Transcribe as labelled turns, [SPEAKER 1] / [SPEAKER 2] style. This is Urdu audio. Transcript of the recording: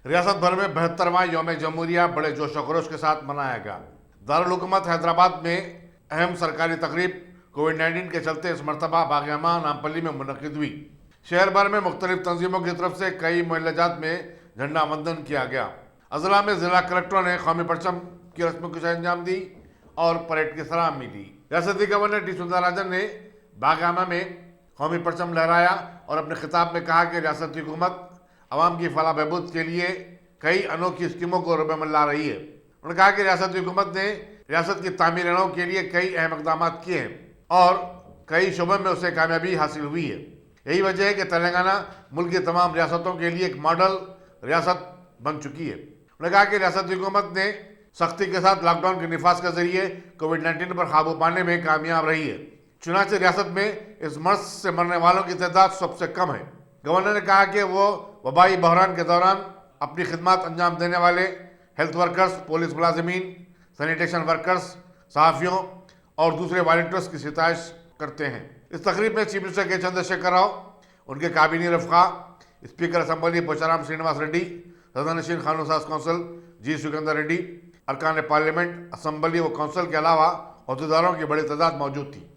[SPEAKER 1] ریاست بھر میں 72واں یوم جمہوریہ بڑے جوش و خروش کے ساتھ منایا گیا۔ دارالحکومت حیدرآباد میں اہم سرکاری تقریب کووڈ-19 کے چلتے اس مرتبہ باغیاماں نامپلی میں منعقد ہوئی۔ شہر بھر میں مختلف تنظیموں کی طرف سے کئی معلجات میں جھنڈا وندن کیا گیا۔ اضلاع میں ضلع کلکٹروں نے قومی پرچم کی رسم کشی انجام دی اور پریڈ کی سلامی لی۔ ریاستی گورنر ٹی سوندراراجن نے باغیاماں میں قومی پرچم لہرایا اور اپنے خطاب میں کہا کہ ریاستی حکومت عوام کی فلاح بہبود کے لیے کئی انوکھی اسکیموں کو روبے میں لا رہی ہے۔ انہوں نے کہا کہ ریاستی حکومت نے ریاست کی تعمیروں کے لیے کئی اہم اقدامات کیے ہیں اور کئی شعبوں میں اسے کامیابی حاصل ہوئی ہے۔ یہی وجہ ہے کہ تلنگانہ ملک کی تمام ریاستوں کے لیے ایک ماڈل ریاست بن چکی ہے۔ انہوں نے کہا کہ ریاستی حکومت نے سختی کے ساتھ لاک ڈاؤن کے نفاذ کے ذریعے کووڈ-19 پر قابو پانے میں کامیاب رہی ہے۔ چنانچہ ریاست میں اس مرض سے مرنے والوں کی تعداد سب سے کم ہے۔ گورنر نے کہا کہ وہ وبائی بحران کے دوران اپنی خدمات انجام دینے والے ہیلتھ ورکرز، پولیس ملازمین، سینیٹیشن ورکرز، صحافیوں اور دوسرے والنٹیئرز کی ستائش کرتے ہیں۔ اس تقریب میں چیف منسٹر کے چندر شیکھر راؤ، ان کے کابینی رفقا، اسپیکر اسمبلی پوچارام سرینواس ریڈی، صدرنشین قانون ساز کونسل جی سکندر ریڈی، ارکان پارلیمنٹ، اسمبلی و کونسل کے علاوہ عہدیداروں کی بڑی تعداد موجود تھی۔